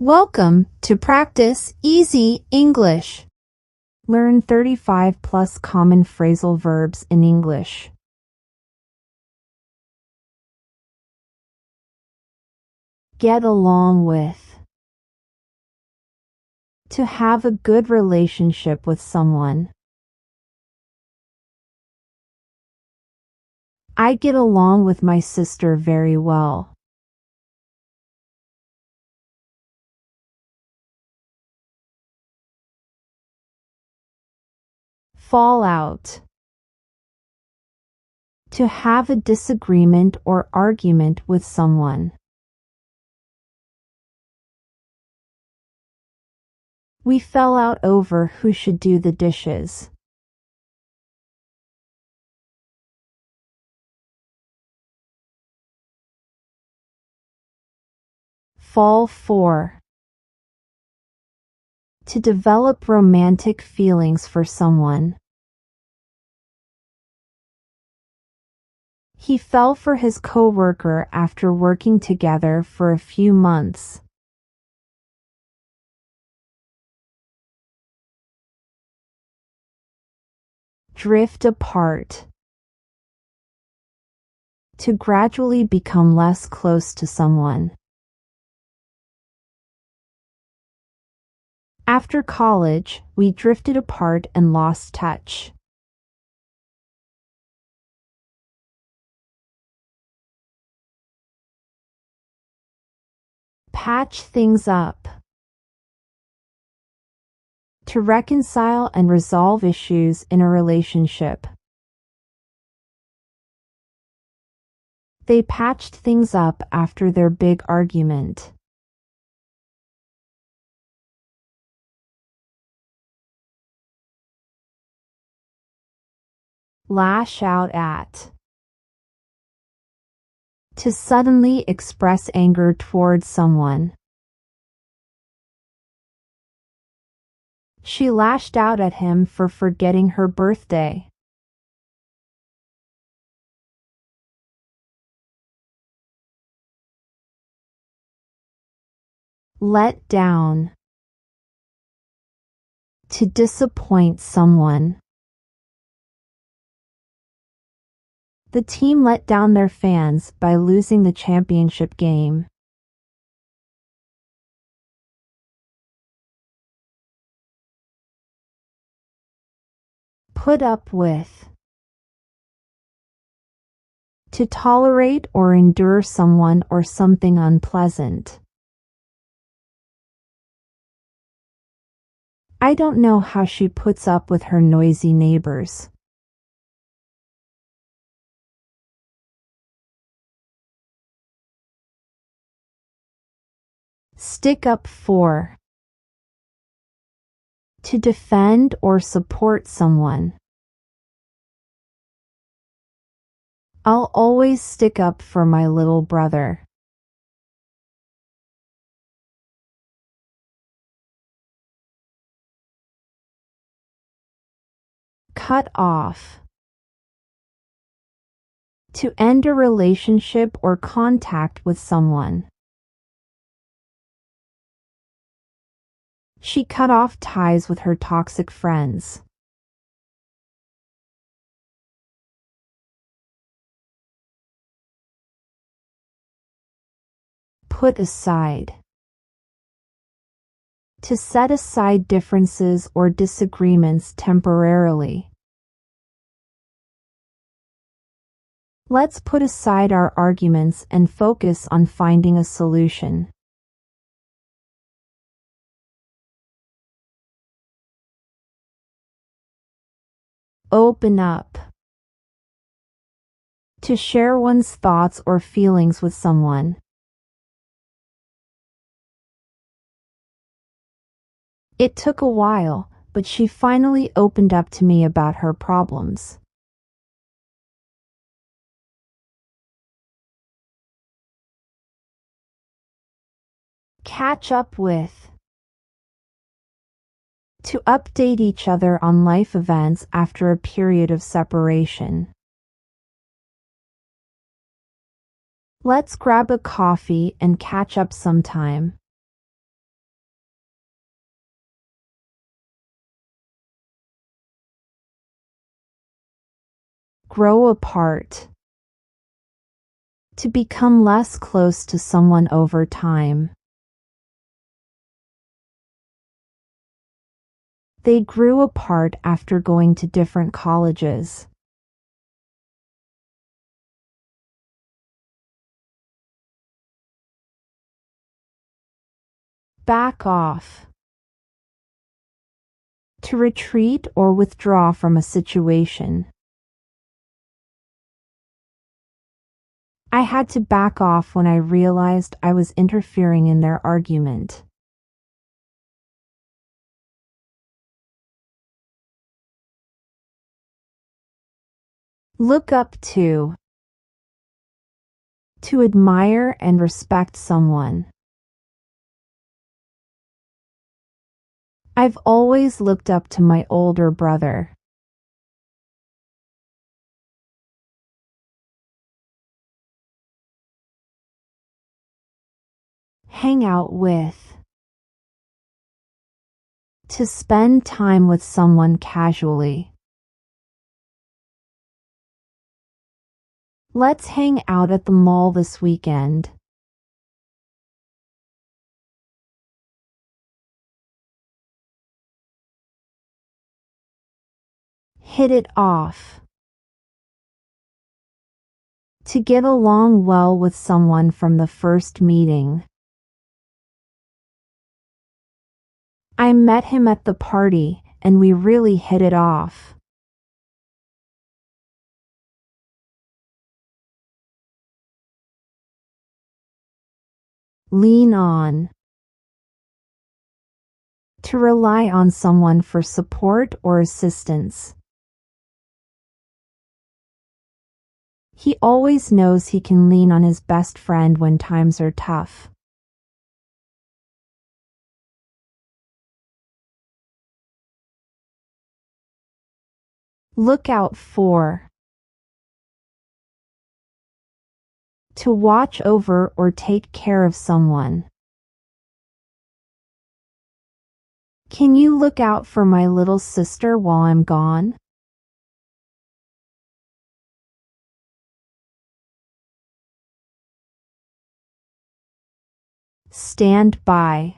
Welcome to Practice Easy English. Learn 35 plus common phrasal verbs in English. Get along with. To have a good relationship with someone. I get along with my sister very well. Fall out. To have a disagreement or argument with someone. We fell out over who should do the dishes. Fall for. To develop romantic feelings for someone. He fell for his coworker after working together for a few months. Drift apart. To gradually become less close to someone. After college, we drifted apart and lost touch. Patch things up. To reconcile and resolve issues in a relationship. They patched things up after their big argument. Lash out at. To suddenly express anger towards someone. She lashed out at him for forgetting her birthday. Let down. To disappoint someone. The team let down their fans by losing the championship game. Put up with. To tolerate or endure someone or something unpleasant. I don't know how she puts up with her noisy neighbors. Stick up for. To defend or support someone. I'll always stick up for my little brother. Cut off. To end a relationship or contact with someone. She cut off ties with her toxic friends. Put aside. To set aside differences or disagreements temporarily. Let's put aside our arguments and focus on finding a solution. Open up. To share one's thoughts or feelings with someone. It took a while, but she finally opened up to me about her problems. Catch up with. To update each other on life events after a period of separation. Let's grab a coffee and catch up sometime. Grow apart. To become less close to someone over time. They grew apart after going to different colleges. Back off. To retreat or withdraw from a situation. I had to back off when I realized I was interfering in their argument. Look up to. To admire and respect someone. I've always looked up to my older brother. Hang out with. To spend time with someone casually. Let's hang out at the mall this weekend. Hit it off. To get along well with someone from the first meeting. I met him at the party, and we really hit it off. Lean on. To rely on someone for support or assistance. He always knows he can lean on his best friend when times are tough. Look out for. To watch over or take care of someone. Can you look out for my little sister while I'm gone? Stand by.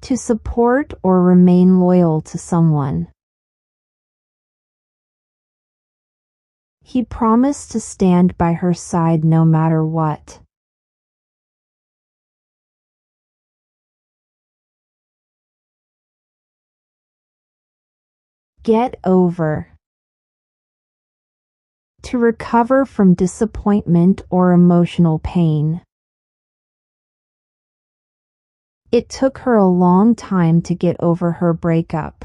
To support or remain loyal to someone. He promised to stand by her side no matter what. Get over. To recover from disappointment or emotional pain. It took her a long time to get over her breakup.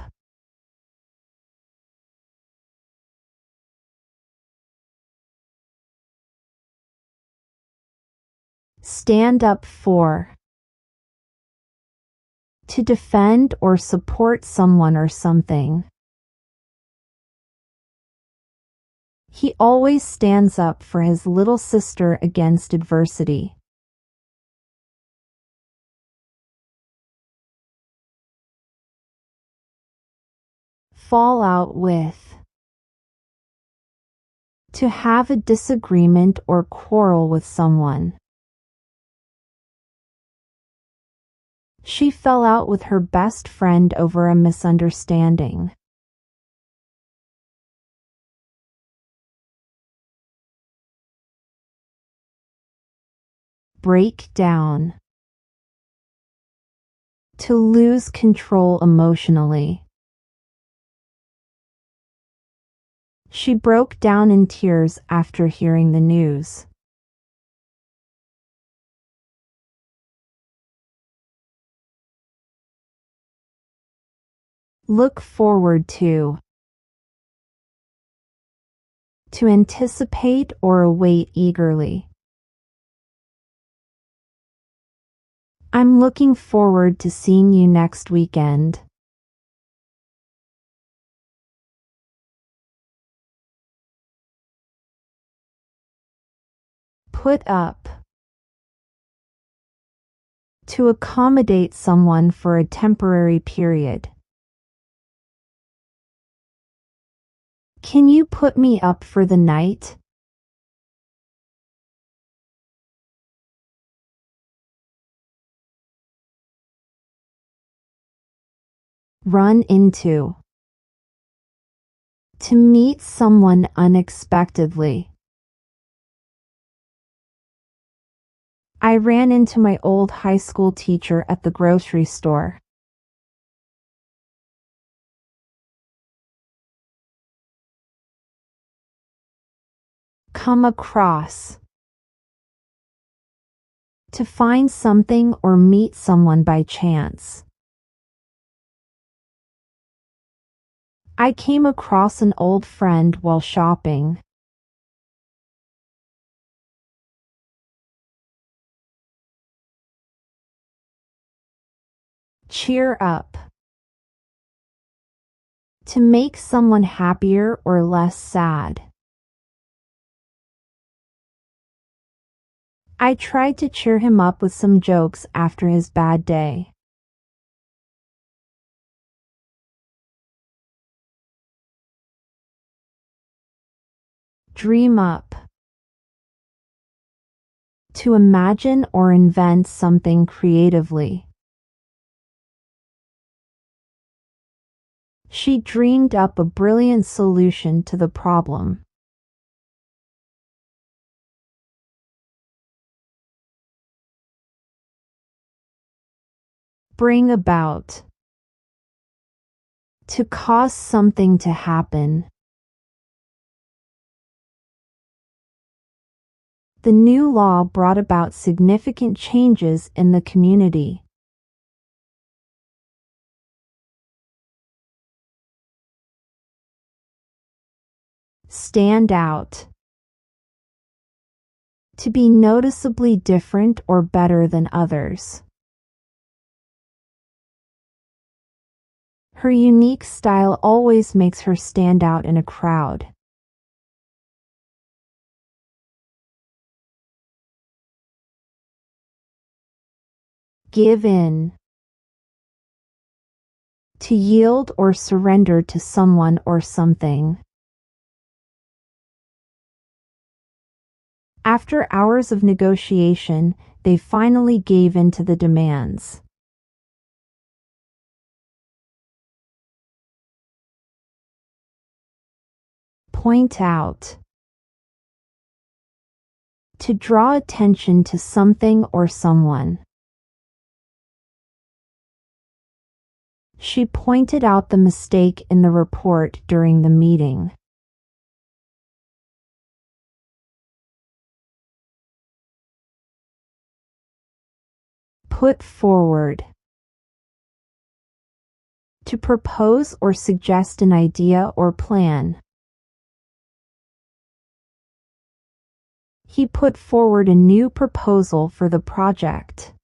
Stand up for. To defend or support someone or something. He always stands up for his little sister against adversity. Fall out with. To have a disagreement or quarrel with someone. She fell out with her best friend over a misunderstanding. Break down. To lose control emotionally. She broke down in tears after hearing the news. Look forward to. To anticipate or await eagerly. I'm looking forward to seeing you next weekend. Put up. To accommodate someone for a temporary period. Can you put me up for the night? Run into. To meet someone unexpectedly. I ran into my old high school teacher at the grocery store. Come across. To find something or meet someone by chance. I came across an old friend while shopping. Cheer up. To make someone happier or less sad. I tried to cheer him up with some jokes after his bad day. Dream up. To imagine or invent something creatively. She dreamed up a brilliant solution to the problem. Bring about. To cause something to happen. The new law brought about significant changes in the community. Stand out. To be noticeably different or better than others. Her unique style always makes her stand out in a crowd. Give in. To yield or surrender to someone or something. After hours of negotiation, they finally gave in to the demands. Point out. To draw attention to something or someone. She pointed out the mistake in the report during the meeting. Put forward. To propose or suggest an idea or plan. He put forward a new proposal for the project.